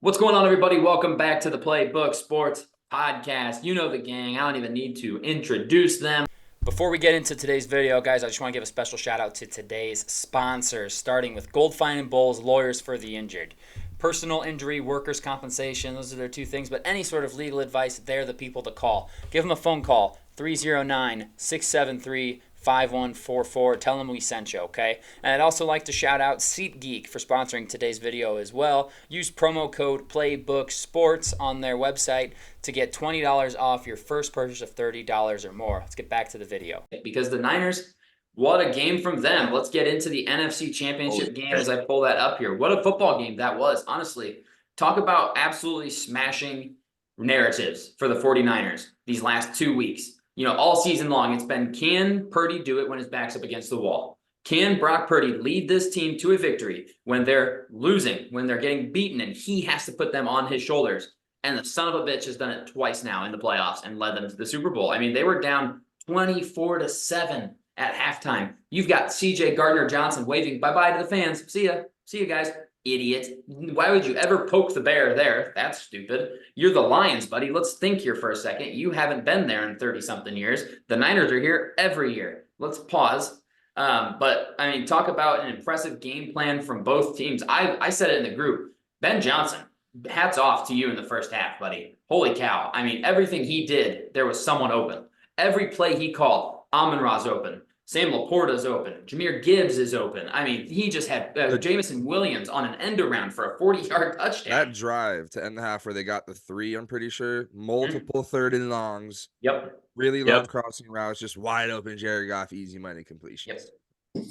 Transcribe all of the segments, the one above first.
What's going on, everybody? Welcome back to the Playbook Sports Podcast. You know the gang. I don't even need to introduce them. Before we get into today's video, guys, I just want to give a special shout out to today's sponsors, starting with Gold Fine and Bowles, lawyers for the injured. Personal injury, workers' compensation, those are their two things, but any sort of legal advice, they're the people to call. Give them a phone call, 309-673-5144. Tell them we sent you, okay? And I'd also like to shout out SeatGeek for sponsoring today's video as well. Use promo code PlayBookSports on their website to get $20 off your first purchase of $30 or more. Let's get back to the video. Because the Niners, what a game from them. Let's get into the NFC Championship game as I pull that up here. What a football game that was, honestly. Talk about absolutely smashing narratives for the 49ers these last 2 weeks. You know, all season long, it's been, can Purdy do it when his back's up against the wall? Can Brock Purdy lead this team to a victory when they're losing, when they're getting beaten, and he has to put them on his shoulders? And the son of a bitch has done it twice now in the playoffs and led them to the Super Bowl. I mean, they were down 24-7 at halftime. You've got CJ Gardner-Johnson waving bye-bye to the fans. See ya. See you guys. Idiot. Why would you ever poke the bear there? That's stupid. You're the Lions, buddy. Let's think here for a second. You haven't been there in 30-something years. The Niners are here every year. Let's pause. But, I mean, talk about an impressive game plan from both teams. I said it in the group. Ben Johnson, hats off to you in the first half, buddy. Holy cow. I mean, everything he did, there was someone open. Every play he called, Amon-Ra's open. Sam Laporta's open. Jahmyr Gibbs is open. I mean, he just had Jameson Williams on an end around for a 40-yard touchdown. That drive to end the half where they got the 3, I'm pretty sure. Multiple third and longs. Yep. Really long crossing routes, just wide open Jared Goff, easy money completions. Yep.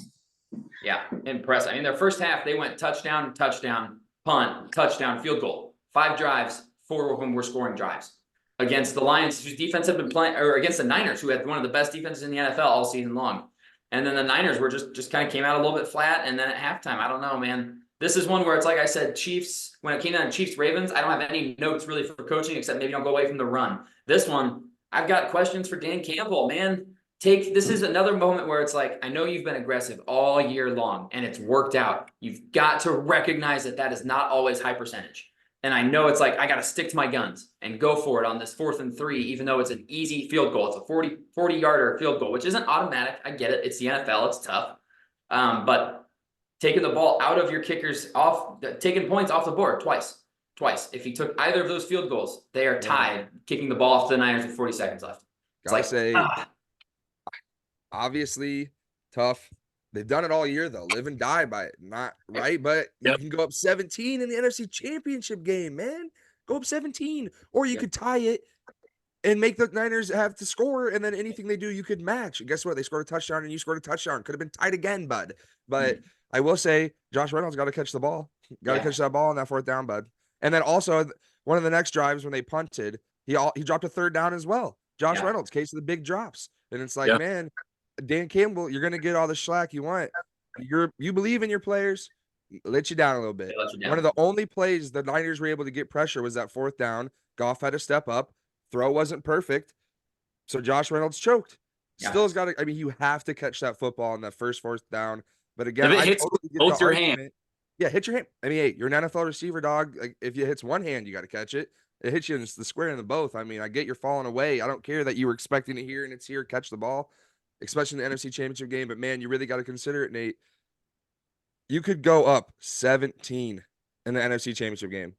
Yeah, impressive. I mean, their first half, they went touchdown, touchdown, punt, touchdown, field goal. 5 drives, 4 of them were scoring drives. Against the Lions, whose defense had been playing, or against the Niners, who had one of the best defenses in the NFL all season long. And then the Niners were just kind of came out a little bit flat. And then at halftime, I don't know, man. This is one where it's like I said, Chiefs, when it came down to Chiefs-Ravens, I don't have any notes really for coaching except maybe don't go away from the run. This one, I've got questions for Dan Campbell, man. This is another moment where it's like, I know you've been aggressive all year long and it's worked out. You've got to recognize that is not always high percentage. And I know it's like, I got to stick to my guns and go for it on this 4th and 3, even though it's an easy field goal. It's a 40-yarder field goal, which isn't automatic. I get it. It's the NFL. It's tough. But taking the ball out of your kickers off, taking points off the board twice. If you took either of those field goals, they are tied, kicking the ball off to the Niners with 40 seconds left. Obviously tough. They've done it all year, though. Live and die by it. Not right, but you can go up 17 in the NFC Championship game, man. Go up 17. Or you could tie it and make the Niners have to score, and then anything they do, you could match. And guess what? They scored a touchdown, and you scored a touchdown. Could have been tied again, bud. But I will say, Josh Reynolds got to catch the ball. Got to catch that ball on that 4th down, bud. And then also, one of the next drives when they punted, he dropped a 3rd down as well. Josh Reynolds, case of the big drops. And it's like, man, Dan Campbell, you're going to get all the slack you want. You believe in your players, let you down a little bit. One of the only plays the Niners were able to get pressure was that 4th down. Goff had to step up. Throw wasn't perfect. So Josh Reynolds choked. Still has got to, I mean, you have to catch that football on that first 4th down. But again, if it hits both your hand. Yeah, hit your hand. I mean, hey, you're an NFL receiver, dog. Like, if you hits one hand, you got to catch it. It hits you in the square in the both. I mean, I get you're falling away. I don't care that you were expecting it here and it's here. Catch the ball. Especially in the NFC Championship game. But, man, you really got to consider it, Nate. You could go up 17 in the NFC Championship game.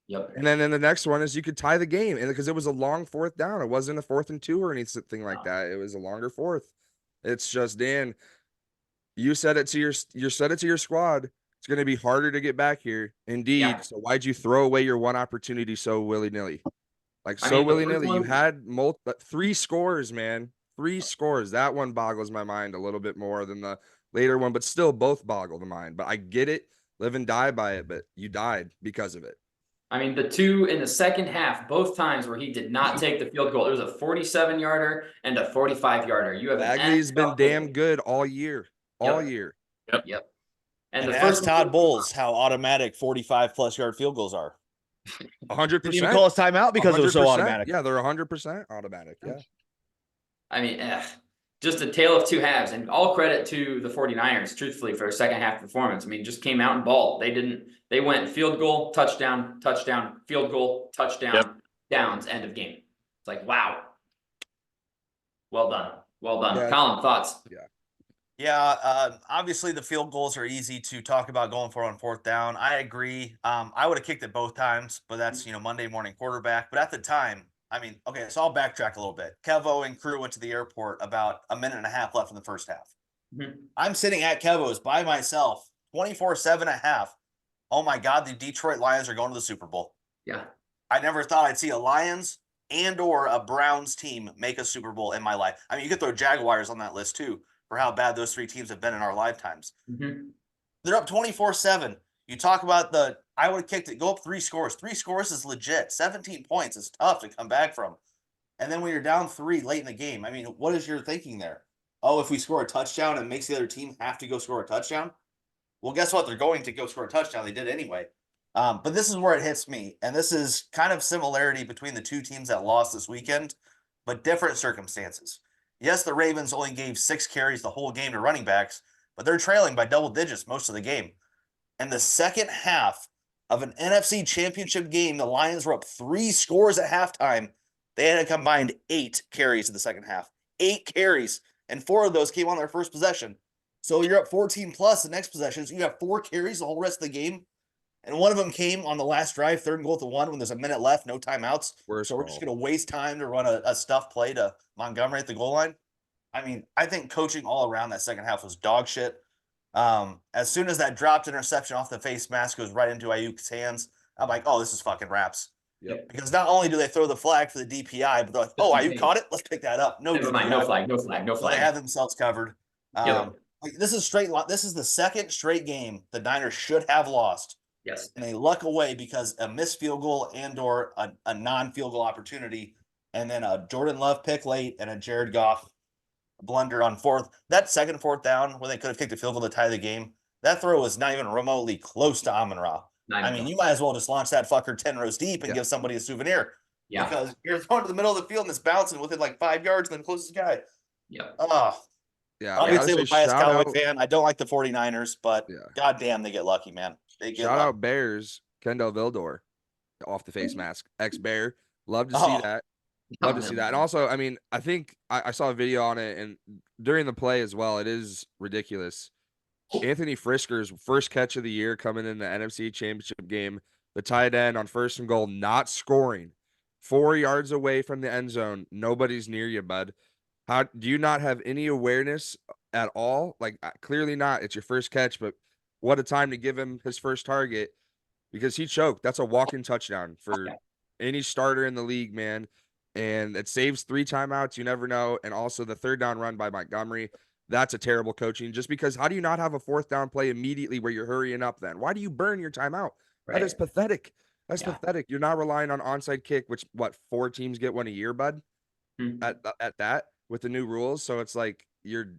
Yep. And then in the next one is you could tie the game. And because it was a long 4th down. It wasn't a 4th and 2 or anything like that. It was a longer 4th. It's just, Dan, you said it to your squad. It's going to be harder to get back here. Indeed. Yeah. So why'd you throw away your one opportunity so willy-nilly? Willy-nilly. You had 3 scores, man. 3 scores. That one boggles my mind a little bit more than the later one, but still both boggle the mind. But I get it. Live and die by it, but you died because of it. I mean, the 2 in the second half, both times where he did not take the field goal. It was a 47-yarder and a 45-yarder. You have Bagley's been damn good all year. All year. Yep. And the first Todd Bowles how automatic 45+ yard field goals are. 100%. Didn't even call us timeout because it was so automatic. Yeah, they're 100% automatic. Yeah. I mean, just a tale of two halves, and all credit to the 49ers, truthfully, for a second half performance. I mean, just came out and balled. They went field goal, touchdown, touchdown, field goal, touchdown, downs, end of game. It's like, wow. Well done. Well done. Yeah. Colin, thoughts? Yeah, obviously the field goals are easy to talk about going for on fourth down. I agree. I would have kicked it both times, but that's, Monday morning quarterback. But at the time, I mean, okay, so I'll backtrack a little bit. Kevo and crew went to the airport about a minute and a half left in the first half. I'm sitting at Kevo's by myself, 24/7 at half. Oh my God, the Detroit Lions are going to the Super Bowl. Yeah. I never thought I'd see a Lions and or a Browns team make a Super Bowl in my life. I mean, you could throw Jaguars on that list too, for how bad those three teams have been in our lifetimes. They're up 24/7. You talk about I would have kicked it, go up 3 scores. 3 scores is legit. 17 points is tough to come back from. And then when you're down 3 late in the game, I mean, what is your thinking there? Oh, if we score a touchdown, it makes the other team have to go score a touchdown? Well, guess what? They're going to go score a touchdown. They did anyway. But this is where it hits me. And this is kind of similarity between the two teams that lost this weekend, but different circumstances. Yes, the Ravens only gave 6 carries the whole game to running backs, but they're trailing by double digits most of the game. And the second half of an NFC Championship game, the Lions were up 3 scores at halftime. They had a combined 8 carries in the second half. 8 carries, and 4 of those came on their first possession. So you're up 14 plus the next possession. So you have 4 carries the whole rest of the game. And one of them came on the last drive, 3rd and goal to 1, when there's a minute left, no timeouts. So we're just going to waste time to run a stuff play to Montgomery at the goal line. I mean, I think coaching all around that second half was dog shit. As soon as that dropped interception off the face mask goes right into Ayuk's hands, I'm like, oh, this is fucking wraps. Yep. Because not only do they throw the flag for the DPI, but they're like, oh, Ayuk caught it? Let's pick that up. No flag. So they have themselves covered. This is the second straight game the Niners should have lost. Yes. And they luck away because a missed field goal and or a non-field goal opportunity, and then a Jordan Love pick late and a Jared Goff blunder on that second fourth down when they could have kicked a field goal to tie the game. That throw was not even remotely close to Amon-Ra. I mean, you might as well just launch that fucker 10 rows deep and give somebody a souvenir. Yeah. Because you're throwing to the middle of the field and it's bouncing within like 5 yards and then closest guy. Yeah. Yeah. Obviously, I'm a biased Cowboy fan. I don't like the 49ers, but goddamn, they get lucky, man. Shout out Bears, Kendall Vildor off the face mask, ex-Bear. Love to see that. Love to see that. And also, I mean, I think I saw a video on it, and during the play as well, it is ridiculous. Anthony Frisker's first catch of the year coming in the NFC Championship game, the tight end on 1st and goal, not scoring, 4 yards away from the end zone. Nobody's near you, bud. How do you not have any awareness at all? Like, clearly not. It's your first catch, but what a time to give him his first target, because he choked. That's a walk-in touchdown for any starter in the league, man. And it saves 3 timeouts. You never know. And also the 3rd down run by Montgomery. That's a terrible coaching, just because how do you not have a 4th down play immediately where you're hurrying up then? Why do you burn your timeout? That is pathetic. That's pathetic. You're not relying on onside kick, which 4 teams get one a year, bud, at that with the new rules. So it's like you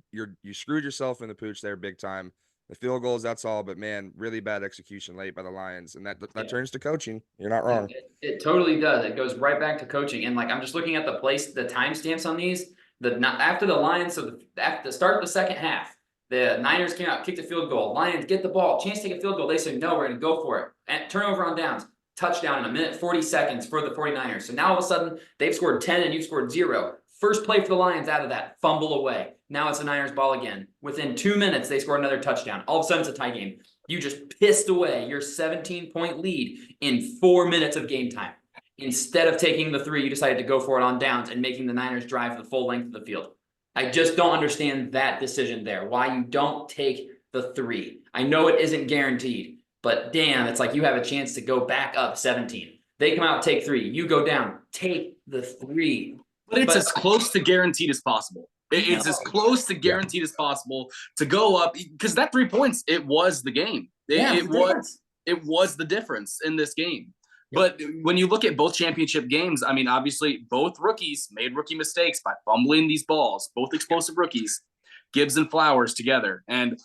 screwed yourself in the pooch there big time. The field goals, that's all, but man, really bad execution late by the Lions, and that turns to coaching. You're not wrong. It totally does. It goes right back to coaching, and like I'm just looking at the timestamps on these. After the Lions, so at the start of the second half, the Niners came out, kicked a field goal. Lions get the ball, chance to take a field goal. They said no, we're going to go for it. And turnover on downs, touchdown in a minute 40 seconds for the 49ers. So now all of a sudden they've scored 10 and you've scored 0. First play for the Lions out of that, fumble away. Now it's the Niners ball again. Within 2 minutes, they score another touchdown. All of a sudden, it's a tie game. You just pissed away your 17-point lead in 4 minutes of game time. Instead of taking the 3, you decided to go for it on downs and making the Niners drive the full length of the field. I just don't understand that decision there, why you don't take the 3. I know it isn't guaranteed, but damn, it's like you have a chance to go back up 17. They come out, take 3. You go down, take the 3. But it's as close to guaranteed as possible. It's as close to guaranteed as possible to go up, because that 3 points, it was the game. It was the difference in this game. But when you look at both championship games, I mean, obviously both rookies made rookie mistakes by fumbling these balls, both explosive rookies, Gibbs and Flowers together. And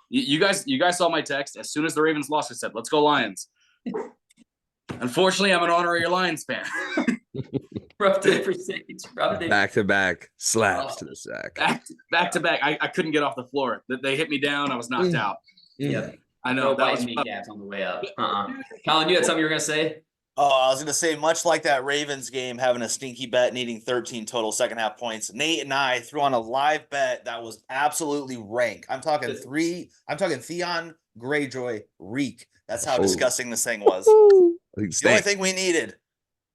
you guys saw my text. As soon as the Ravens lost, I said, let's go Lions. Unfortunately, I'm an honorary Lions fan. Rubbed it for sage. Rubbed it. Back to back slaps to the sack. Back to back. I couldn't get off the floor. They hit me down. I was knocked out. Yeah. I know. No biting kneecaps on the way up. Colin, you had something you were going to say? Oh, I was going to say, much like that Ravens game, having a stinky bet, needing 13 total second half points. Nate and I threw on a live bet that was absolutely rank. I'm talking Theon Greyjoy Reek. That's how disgusting this thing was. The only thing we needed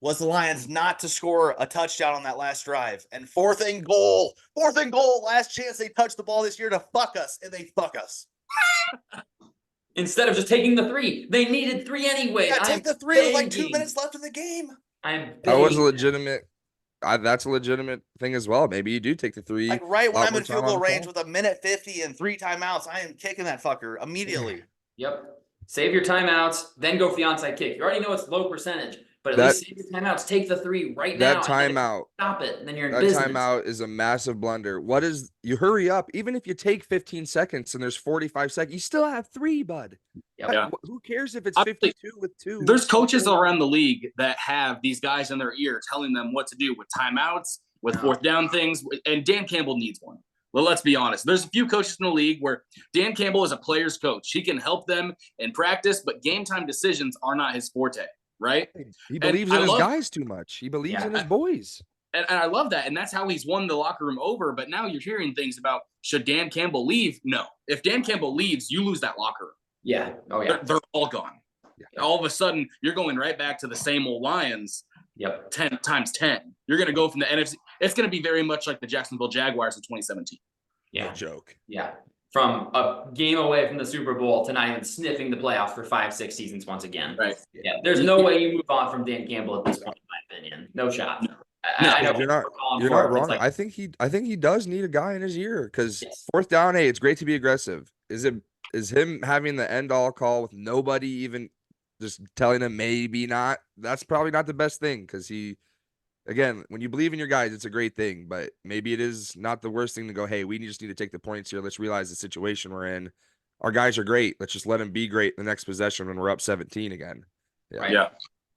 was the Lions not to score a touchdown on that last drive. And fourth and goal, last chance they touched the ball this year to fuck us, and they fuck us. Instead of just taking the 3, they needed 3 anyway. Yeah, take the 3 with like 2 minutes left in the game. That was a legitimate. That's a legitimate thing as well. Maybe you do take the 3. Like right when I'm in field goal range with a minute 50 and 3 timeouts, I am kicking that fucker immediately. Yep. Save your timeouts, then go for the onside kick. You already know it's low percentage, but at least save your timeouts. Take the 3 right now. That timeout. Stop it, and then you're in business. That timeout is a massive blunder. You hurry up. Even if you take 15 seconds and there's 45 seconds, you still have 3, bud. Yep. Yeah. Who cares if it's 52 with 2? There's coaches around the league that have these guys in their ear telling them what to do with timeouts, with fourth down things, and Dan Campbell needs one. Well, let's be honest. There's a few coaches in the league where Dan Campbell is a player's coach. He can help them in practice, but game time decisions are not his forte, right? He believes in his guys too much. He believes in his boys. And I love that. And that's how he's won the locker room over. But now you're hearing things about, should Dan Campbell leave? No. If Dan Campbell leaves, you lose that locker room. Yeah. Oh, yeah. They're all gone. Yeah. All of a sudden, you're going right back to the same old Lions. Yep. 10 times 10. You're going to go from the NFC. It's going to be very much like the Jacksonville Jaguars in 2017. Yeah. No joke. Yeah. From a game away from the Super Bowl to not even sniffing the playoffs for 5-6 seasons once again. Right. Yeah. There's no way you move on from Dan Campbell at this point, in my opinion. No shot. No. I know you're not wrong. Like, I think he does need a guy in his ear because fourth down, hey, it's great to be aggressive. Is him having the end all call with nobody even just telling him maybe not? That's probably not the best thing because again, when you believe in your guys, it's a great thing, but maybe it is not the worst thing to go, hey, we just need to take the points here. Let's realize the situation we're in. Our guys are great. Let's just let them be great the next possession when we're up 17 again. Yeah. Right. Yeah.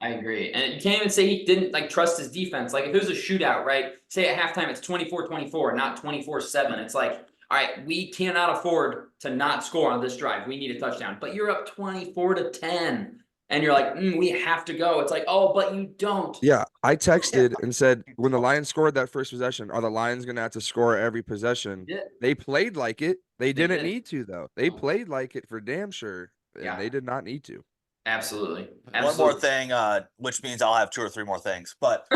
I agree. And you can't even say he didn't trust his defense. Like if it was a shootout, right? Say at halftime it's 24-24, not 24-7. It's like, all right, we cannot afford to not score on this drive. We need a touchdown. But you're up 24-10. And you're like, we have to go. It's like, oh, but you don't. Yeah, I texted and said, when the Lions scored that first possession, are the Lions going to have to score every possession? Yeah. They played like it. They didn't need to, though. They played like it for damn sure. And they did not need to. Absolutely. One more thing, which means I'll have 2 or 3 more things. But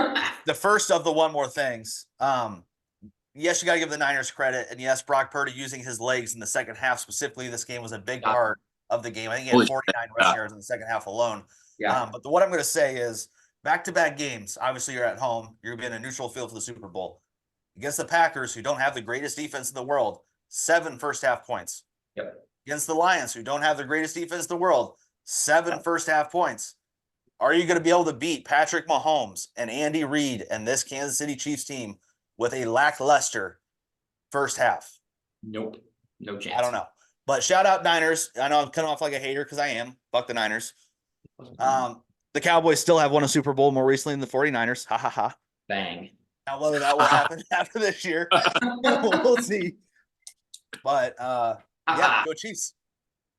the first of the one more things, yes, you got to give the Niners credit. And yes, Brock Purdy using his legs in the second half specifically, this game was a big part of the game. I think he had 49 rushing yards in the second half alone. Yeah. But what I'm going to say is back-to-back games. Obviously, you're at home. You're going to be in a neutral field for the Super Bowl. Against the Packers, who don't have the greatest defense in the world, 7 first-half points. Yep. Against the Lions, who don't have the greatest defense in the world, 7 first-half points. Are you going to be able to beat Patrick Mahomes and Andy Reid and this Kansas City Chiefs team with a lackluster first half? Nope. No chance. I don't know. But shout out Niners. I know I'm coming off like a hater because I am. Fuck the Niners. The Cowboys still have won a Super Bowl more recently than the 49ers. Ha ha ha. Bang. Now whether that will happen after this year, we'll see. But yeah, go Chiefs.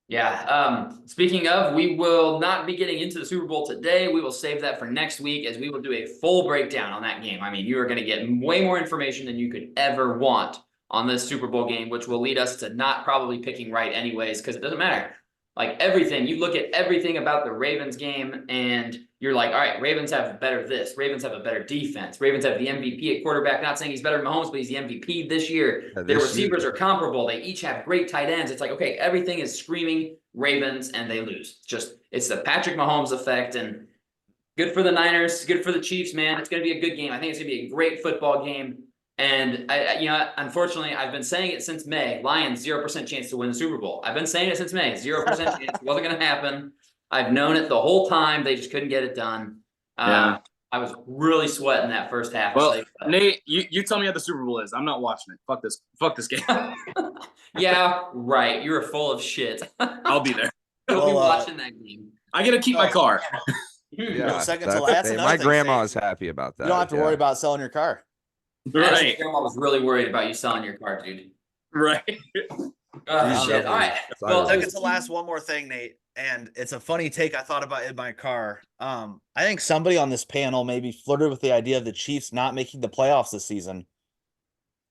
Yeah. Speaking of, we will not be getting into the Super Bowl today. We will save that for next week as we will do a full breakdown on that game. I mean, you are going to get way more information than you could ever want on this Super Bowl game, which will lead us to not probably picking right anyways, because it doesn't matter. Like everything, you look at everything about the Ravens game and you're like, all right, Ravens have better this. Ravens have a better defense. Ravens have the MVP at quarterback. Not saying he's better than Mahomes, but he's the MVP this year. Their receivers are comparable. They each have great tight ends. It's like, okay, everything is screaming Ravens and they lose. It's the Patrick Mahomes effect, and good for the Niners, good for the Chiefs, man. It's going to be a good game. I think it's going to be a great football game. And unfortunately, I've been saying it since May. Lions 0% chance to win the Super Bowl. I've been saying it since May. 0% chance. It wasn't going to happen. I've known it the whole time. They just couldn't get it done. I was really sweating that first half. Well, Nate, you tell me how the Super Bowl is. I'm not watching it. Fuck this game. Yeah, right. You're full of shit. I'll be there. You'll be watching that game. I get to keep my car. Yeah, second to last. hey, Another my thing, grandma Sage. is happy about that. You don't have to worry about selling your car. Right. Grandma was really worried about you selling your car, dude. Right. Oh, shit. All right. Well, Second to last, one more thing, Nate, and it's a funny take I thought about in my car. I think somebody on this panel maybe flirted with the idea of the Chiefs not making the playoffs this season,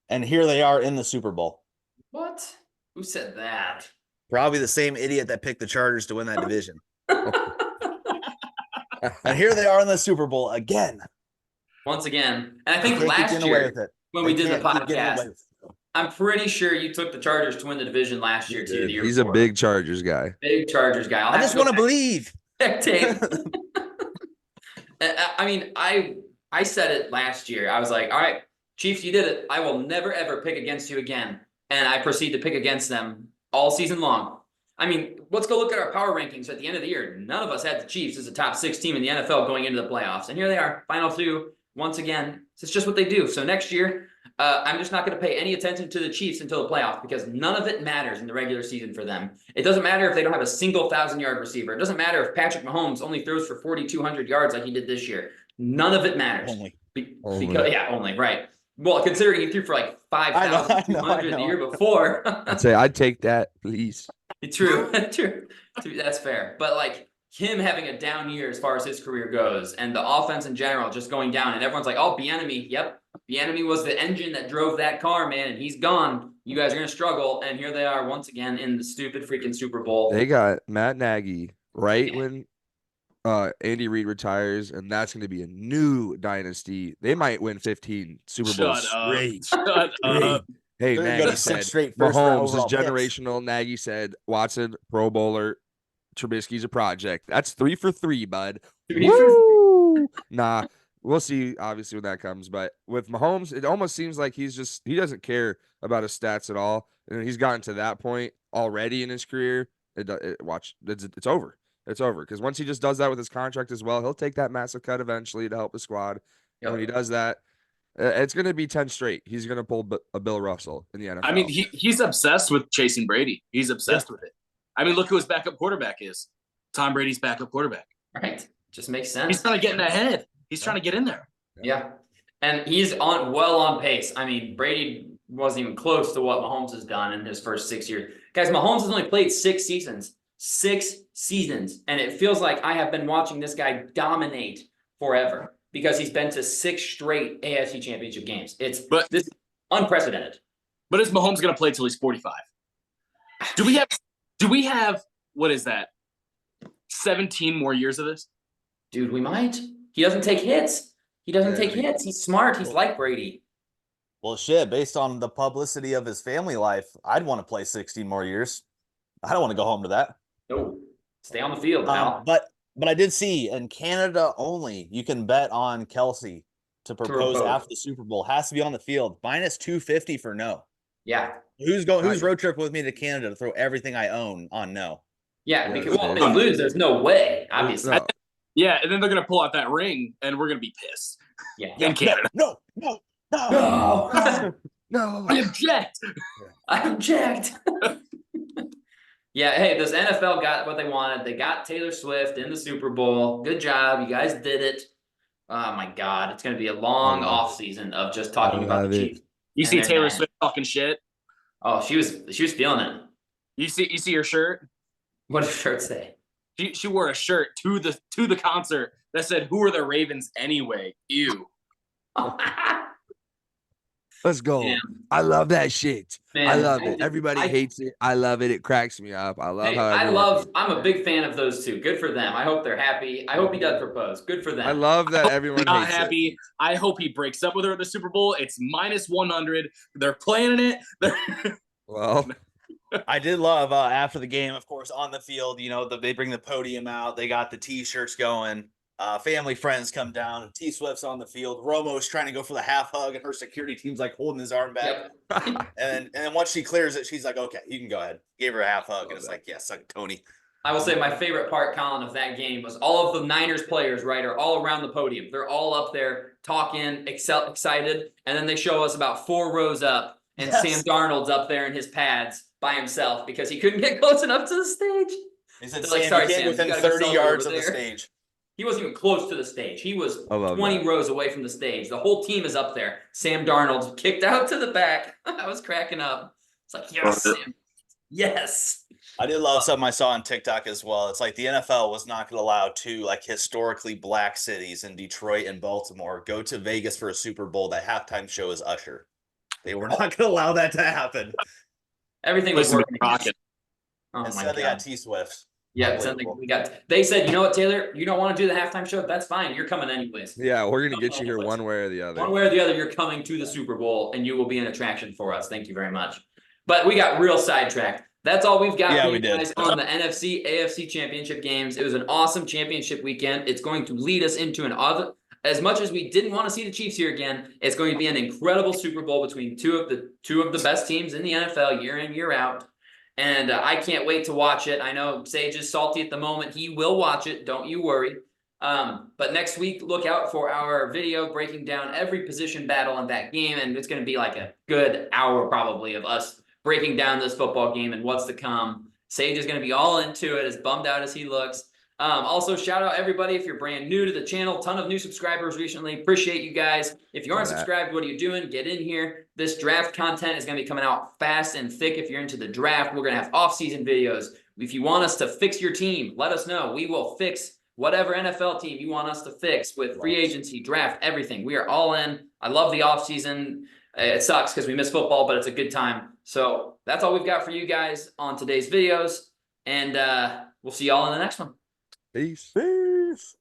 and here they are in the Super Bowl. What? Who said that? Probably the same idiot that picked the Chargers to win that division. And here they are in the Super Bowl again. Once again. And I think last year, when we did the podcast, I'm pretty sure you took the Chargers to win the division last year, too. He's a big Chargers guy. Big Chargers guy. I just want to believe. Tape. I mean, I said it last year. I was like, all right, Chiefs, you did it. I will never, ever pick against you again. And I proceed to pick against them all season long. I mean, let's go look at our power rankings at the end of the year. None of us had the Chiefs as a top 6 team in the NFL going into the playoffs. And here they are, final 2, once again. It's just what they do. So next year, I'm just not going to pay any attention to the Chiefs until the playoffs because none of it matters in the regular season for them. It doesn't matter if they don't have a single 1,000-yard receiver. It doesn't matter if Patrick Mahomes only throws for 4,200 yards like he did this year. None of it matters. Only, right. Well, considering he threw for like 5,200 the year before. I'd say I'd take that, please. True. That's fair. But like him having a down year as far as his career goes and the offense in general just going down and everyone's like, oh, Bieniemy. Yep. Bieniemy was the engine that drove that car, man, and he's gone. You guys are going to struggle. And here they are once again in the stupid freaking Super Bowl. They got Matt Nagy when Andy Reid retires, and that's going to be a new dynasty. They might win 15 Super Bowls straight. Shut up. Hey, Nagy said Mahomes is generational. Nagy said Watson, Pro Bowler, Trubisky's a project. That's 3 for 3, bud. Nah, we'll see, obviously, when that comes. But with Mahomes, it almost seems like he doesn't care about his stats at all. And he's gotten to that point already in his career. It's over. It's over. Because once he just does that with his contract as well, he'll take that massive cut eventually to help the squad. And when he does that, it's going to be 10 straight. He's going to pull a Bill Russell in the NFL. I mean, he's obsessed with chasing Brady. He's obsessed with it. I mean, look who his backup quarterback is. Tom Brady's backup quarterback. Right. Just makes sense. He's trying to get ahead. He's trying to get in there. Yeah. And he's on pace. I mean, Brady wasn't even close to what Mahomes has done in his first 6 years. Guys, Mahomes has only played 6 seasons. 6 seasons. And it feels like I have been watching this guy dominate forever. Because he's been to 6 straight AFC Championship games. This is unprecedented. But is Mahomes going to play till he's 45? Do we have what is that? 17 more years of this? Dude, we might. He doesn't take hits. He's smart. He's like Brady. Well, shit, based on the publicity of his family life, I'd want to play 16 more years. I don't want to go home to that. No. Stay on the field, pal. But I did see in Canada only, you can bet on Kelsey to propose after the Super Bowl. Has to be on the field. Minus 250 for no. Yeah. Who's road trip with me to Canada to throw everything I own on no? Yeah, because if they lose, there's no way, obviously. No. Yeah, and then they're gonna pull out that ring and we're gonna be pissed. Yeah. In Canada. No. No. I object. Yeah, hey, this NFL got what they wanted. They got Taylor Swift in the Super Bowl. Good job. You guys did it. Oh, my God. It's going to be a long offseason of just talking about the Chiefs. You see Taylor Swift talking shit? Oh, she was feeling it. You see her shirt? What did her shirt say? She wore a shirt to the concert that said, "Who are the Ravens anyway?" Ew. Let's go. Damn. I love that shit. Man, I love it. Everybody hates it. I love it. It cracks me up. I love I'm a big fan of those two. Good for them. I hope they're happy. I hope he does propose. Good for them. I love that everyone not hates happy. It. I hope he breaks up with her at the Super Bowl. It's minus 100. They're planning it. Well, I did love after the game, of course, on the field, they bring the podium out. They got the T-shirts going. Family friends come down. T Swift's on the field. Romo's trying to go for the half hug, and her security team's like holding his arm back. Yep. and then once she clears it, she's like, "Okay, you can go ahead." Gave her a half hug, and it's like, "Yeah, suck it, Tony." I will say my favorite part, Colin, of that game was all of the Niners players, right, are all around the podium. They're all up there talking, excited, and then they show us about 4 rows up, and Sam Darnold's up there in his pads by himself because he couldn't get close enough to the stage. He said, "Sam, you can't within 30 yards of the stage." He wasn't even close to the stage. He was I love 20 that. rows away from the stage. The whole team is up there. Sam Darnold kicked out to the back. I was cracking up. It's like, yes, Sam. Yes. I did love something I saw on TikTok as well. It's like the NFL was not going to allow two like historically black cities in Detroit and Baltimore go to Vegas for a Super Bowl. That halftime show is Usher. They were not going to allow that to happen. Everything was Listen, working. Rocket. Oh my Instead, they God. got T Swift. Yeah, they said, you know what, Taylor, you don't want to do the halftime show? That's fine. You're coming anyways. Yeah, we're gonna get you here one way or the other. One way or the other, you're coming to the Super Bowl, and you will be an attraction for us. Thank you very much. But we got real sidetracked. That's all we've got for you guys on the NFC AFC Championship games. It was an awesome championship weekend. It's going to lead us into an other. As much as we didn't want to see the Chiefs here again, it's going to be an incredible Super Bowl between two of the best teams in the NFL year in, year out. And I can't wait to watch it. I know Sage is salty at the moment. He will watch it. Don't you worry. But next week, look out for our video breaking down every position battle in that game. And it's going to be like a good hour probably of us breaking down this football game and what's to come. Sage is going to be all into it, as bummed out as he looks. Also, shout out everybody if you're brand new to the channel. Ton of new subscribers recently. Appreciate you guys. If you aren't subscribed, what are you doing? Get in here. This draft content is going to be coming out fast and thick if you're into the draft. We're going to have off-season videos. If you want us to fix your team, let us know. We will fix whatever NFL team you want us to fix with free agency, draft, everything. We are all in. I love the off-season. It sucks because we miss football, but it's a good time. So that's all we've got for you guys on today's videos. And we'll see y'all in the next one. Peace. Peace.